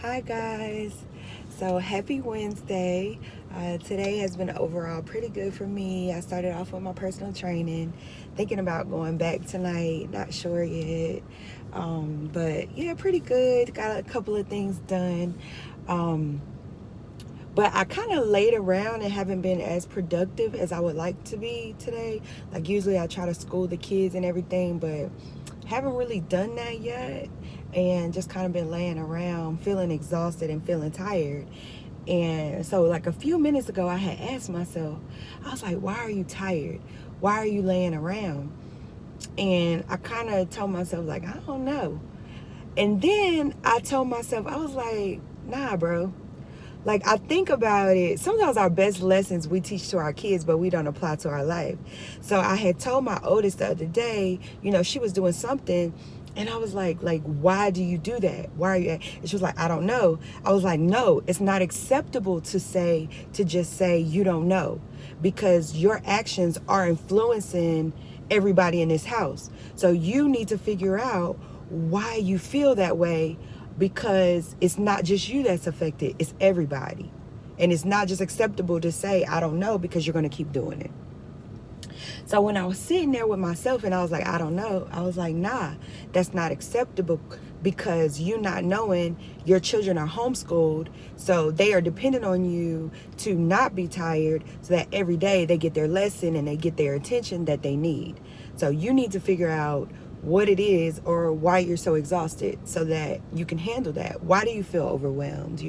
Hi guys. So happy Wednesday. Today has been overall pretty good for me. I started off with my personal training, thinking about going back tonight, not sure yet. But yeah, pretty good. Got a couple of things done. Um, but I kind of laid around and haven't been as productive as I would like to be today. Like usually I try to school the kids and everything, but haven't really done that yet, and just kind of been laying around feeling exhausted and feeling tired. And so like a few minutes ago I had asked myself, I was like, why are you tired? Why are you laying around? And I kind of told myself, like, I don't know. And then I told myself, I was like, nah, bro. Like, I think about it, sometimes our best lessons we teach to our kids, but we don't apply to our life. So I had told my oldest the other day, she was doing something, and I was like, why do you do that? Why are you? And she was like, I don't know. I was like, no, it's not acceptable to just say you don't know, because your actions are influencing everybody in this house. So you need to figure out why you feel that way, because it's not just you that's affected, it's everybody. And it's not just acceptable to say I don't know, because you're going to keep doing it. So when I was sitting there with myself and I was like, I don't know, I was like, nah, that's not acceptable, because you not knowing your children are homeschooled, so they are dependent on you to not be tired, so that every day they get their lesson and they get their attention that they need. So you need to figure out what it is or why you're so exhausted, so that you can handle that. Why do you feel overwhelmed?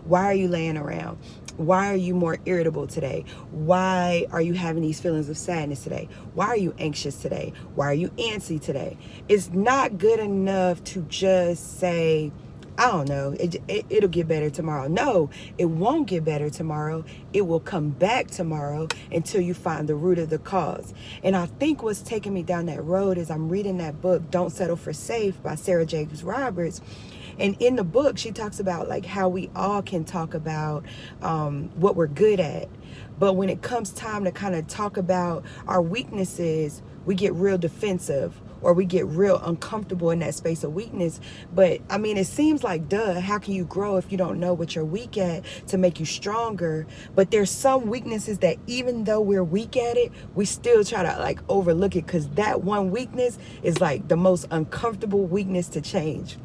Why are you laying around? Why are you more irritable today? Why are you having these feelings of sadness today? Why are you anxious today? Why are you antsy today? It's not good enough to just say, I don't know, it'll get better tomorrow. No, it won't get better tomorrow. It will come back tomorrow until you find the root of the cause. And I think what's taking me down that road is I'm reading that book, Don't Settle for Safe, by Sarah Jakes Roberts. And in the book, she talks about like how we all can talk about what we're good at. But when it comes time to kind of talk about our weaknesses, we get real defensive, or we get real uncomfortable in that space of weakness. But I mean, it seems like, duh, how can you grow if you don't know what you're weak at to make you stronger? But there's some weaknesses that even though we're weak at it, we still try to like overlook it, because that one weakness is like the most uncomfortable weakness to change.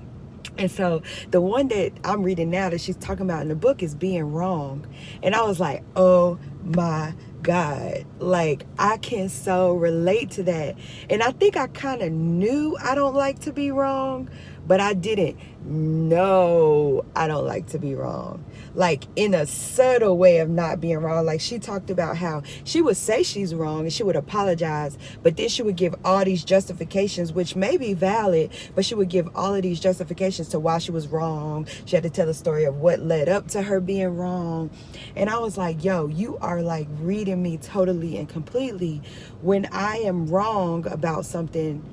And so the one that I'm reading now that she's talking about in the book is being wrong. And I was like, oh my God, like I can so relate to that. And I think I kind of knew I don't like to be wrong, but I didn't know I don't like to be wrong. Like in a subtle way of not being wrong. Like she talked about how she would say she's wrong and she would apologize, but then she would give all these justifications, which may be valid, but she would give all of these justifications to why she was wrong. She had to tell the story of what led up to her being wrong. And I was like, yo, you are like reading me totally and completely. When I am wrong about something,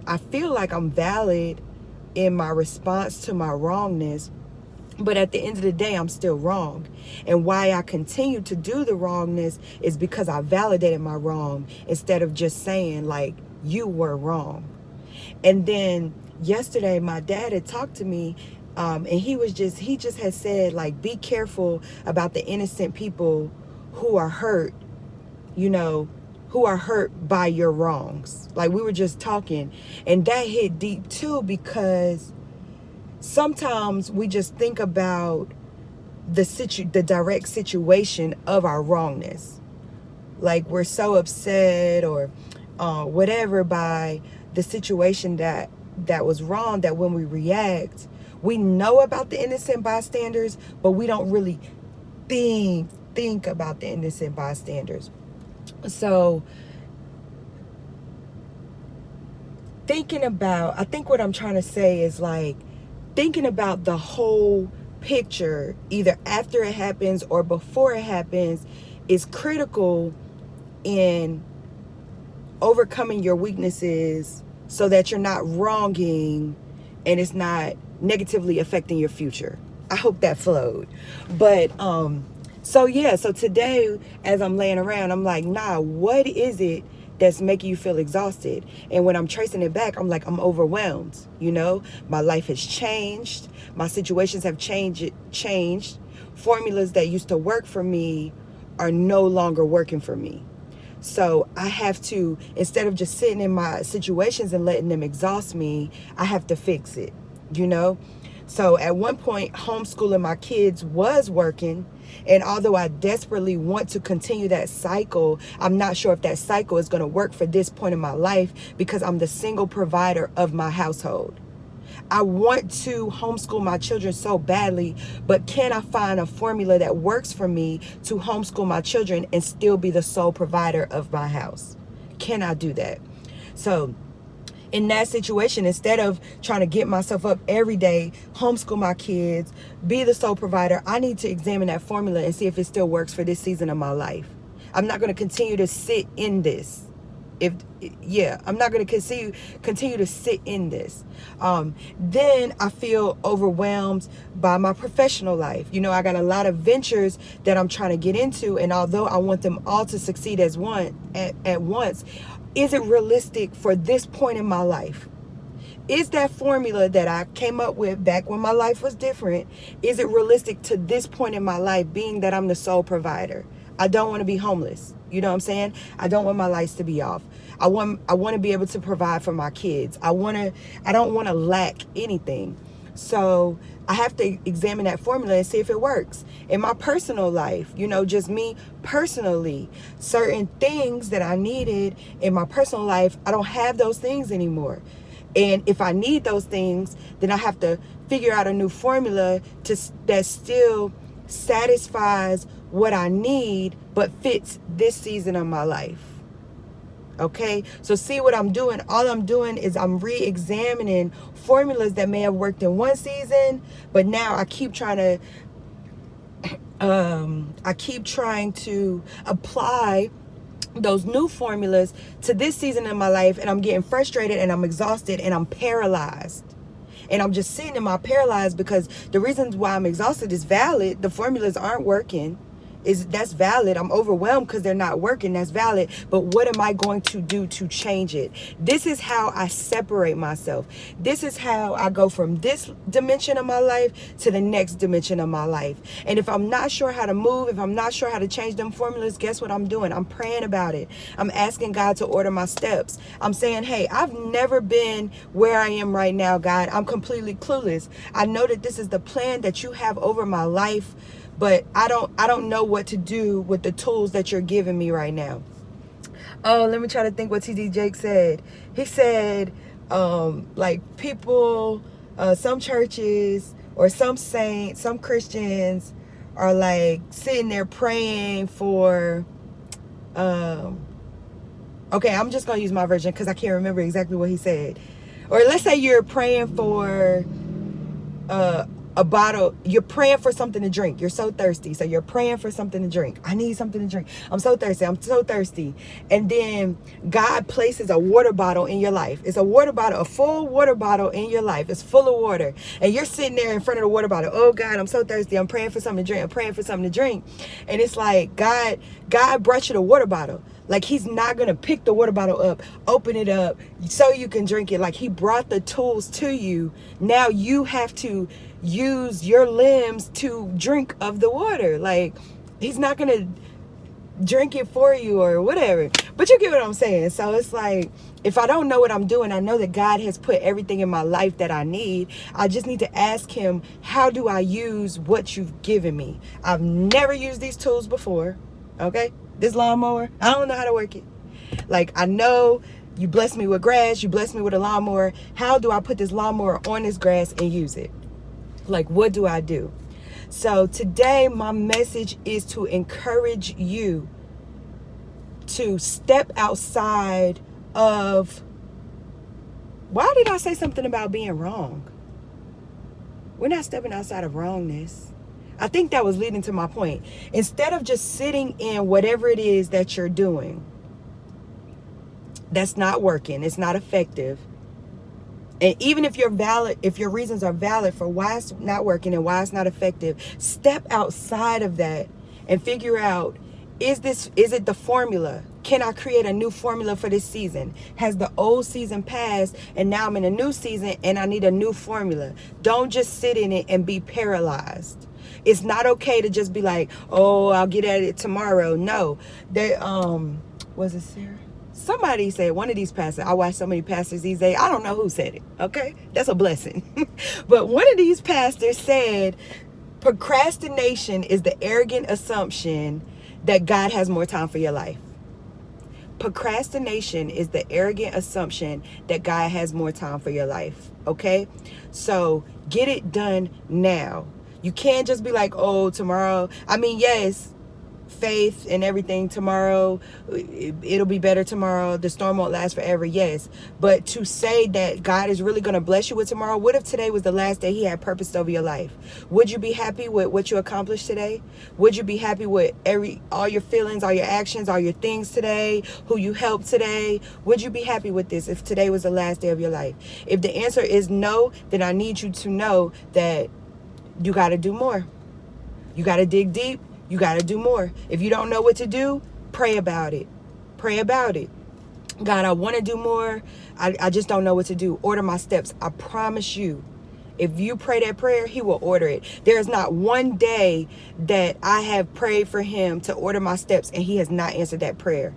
I feel like I'm valid in my response to my wrongness, but at the end of the day, I'm still wrong. And why I continue to do the wrongness is because I validated my wrong instead of just saying like, you were wrong. And then yesterday, my dad had talked to me, and he just had said like, be careful about the innocent people who are hurt, you know, who are hurt by your wrongs. Like we were just talking, and that hit deep too, because sometimes we just think about the direct situation of our wrongness. Like we're so upset or whatever by the situation that was wrong, that when we react, we know about the innocent bystanders, but we don't really think about the innocent bystanders. So I think what I'm trying to say is like thinking about the whole picture, either after it happens or before it happens, is critical in overcoming your weaknesses so that you're not wronging and it's not negatively affecting your future. I hope that flowed. But so today as I'm laying around, I'm like, nah, what is it that's making you feel exhausted. And when I'm tracing it back, I'm like, I'm overwhelmed. My life has changed. My situations have changed. Formulas that used to work for me are no longer working for me. So I have to, instead of just sitting in my situations and letting them exhaust me, I have to fix it, So at one point, homeschooling my kids was working. And although I desperately want to continue that cycle, I'm not sure if that cycle is going to work for this point in my life because I'm the single provider of my household. I want to homeschool my children so badly, but can I find a formula that works for me to homeschool my children and still be the sole provider of my house? Can I do that? So in that situation, instead of trying to get myself up every day, homeschool my kids, be the sole provider, I need to examine that formula and see if it still works for this season of my life. I'm not going to continue to sit in this. I'm not going to continue to sit in this. Then I feel overwhelmed by my professional life. I got a lot of ventures that I'm trying to get into, and although I want them all to succeed at once, is it realistic for this point in my life? Is that formula that I came up with back when my life was different, is it realistic to this point in my life, being that I'm the sole provider? I don't want to be homeless. You know what I'm saying? I don't want my lights to be off. I want to be able to provide for my kids. I don't want to lack anything. So I have to examine that formula and see if it works. In my personal life, just me personally, certain things that I needed in my personal life, I don't have those things anymore. And if I need those things, then I have to figure out a new formula that still satisfies what I need, but fits this season of my life. Okay, so see what I'm doing? All I'm doing is I'm re-examining formulas that may have worked in one season, but now I keep trying to apply those new formulas to this season in my life, and I'm getting frustrated and I'm exhausted and I'm paralyzed. And I'm just sitting in my paralyzed because the reasons why I'm exhausted is valid. The formulas aren't working. That's valid. I'm overwhelmed because they're not working. That's valid. But what am I going to do to change it? This is how I separate myself. This is how I go from this dimension of my life to the next dimension of my life. And if I'm not sure how to move, if I'm not sure how to change them formulas, guess what I'm doing? I'm praying about it. I'm asking God to order my steps. I'm saying, hey, I've never been where I am right now, God. I'm completely clueless. I know that this is the plan that you have over my life, but I don't know what to do with the tools that you're giving me right now. Oh, let me try to think what TD Jake said. He said, people, some churches or some saints, some Christians are like sitting there praying for, okay, I'm just going to use my version because I can't remember exactly what he said. Or let's say you're praying for, a bottle, you're praying for something to drink. You're so thirsty. So you're praying for something to drink. I need something to drink. I'm so thirsty. I'm so thirsty. And then God places a water bottle in your life. It's a water bottle, a full water bottle in your life. It's full of water. And you're sitting there in front of the water bottle. Oh God, I'm so thirsty. I'm praying for something to drink. I'm praying for something to drink. And it's like God brought you the water bottle. Like he's not going to pick the water bottle up, open it up so you can drink it. Like he brought the tools to you. Now you have to use your limbs to drink of the water. Like he's not going to drink it for you or whatever. But you get what I'm saying. So it's like, if I don't know what I'm doing, I know that God has put everything in my life that I need. I just need to ask him, how do I use what you've given me? I've never used these tools before. Okay. This lawnmower, I don't know how to work it. Like, I know you blessed me with grass, you blessed me with a lawnmower. How do I put this lawnmower on this grass and use it? Like, what do I do? So today, my message is to encourage you to step outside of, why did I say something about being wrong? We're not stepping outside of wrongness. I think that was leading to my point. Instead of just sitting in whatever it is that you're doing, that's not working, it's not effective. And even if your reasons are valid for why it's not working and why it's not effective, step outside of that and figure out, is it the formula Can I create a new formula for this season? Has the old season passed and now I'm in a new season and I need a new formula? Don't just sit in it and be paralyzed. It's not okay to just be like, oh, I'll get at it tomorrow. No. Was it Sarah? Somebody said, one of these pastors, I watch so many pastors these days, I don't know who said it, okay? That's a blessing. But one of these pastors said, procrastination is the arrogant assumption that God has more time for your life. Procrastination is the arrogant assumption that God has more time for your life, okay? So get it done now. You can't just be like, oh, tomorrow. I mean, yes, faith and everything, tomorrow, it'll be better tomorrow. The storm won't last forever, yes. But to say that God is really going to bless you with tomorrow, what if today was the last day he had purposed over your life? Would you be happy with what you accomplished today? Would you be happy with all your feelings, all your actions, all your things today, who you helped today? Would you be happy with this if today was the last day of your life? If the answer is no, then I need you to know that you got to do more. You got to dig deep. You got to do more. If you don't know what to do, pray about it. Pray about it. God, I want to do more. I just don't know what to do. Order my steps. I promise you, if you pray that prayer, he will order it. There is not one day that I have prayed for him to order my steps and he has not answered that prayer.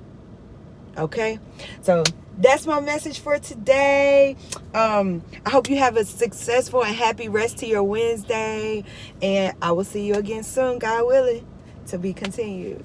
Okay? So that's my message for today. I hope you have a successful and happy rest to your Wednesday. And I will see you again soon, God willing. To be continued.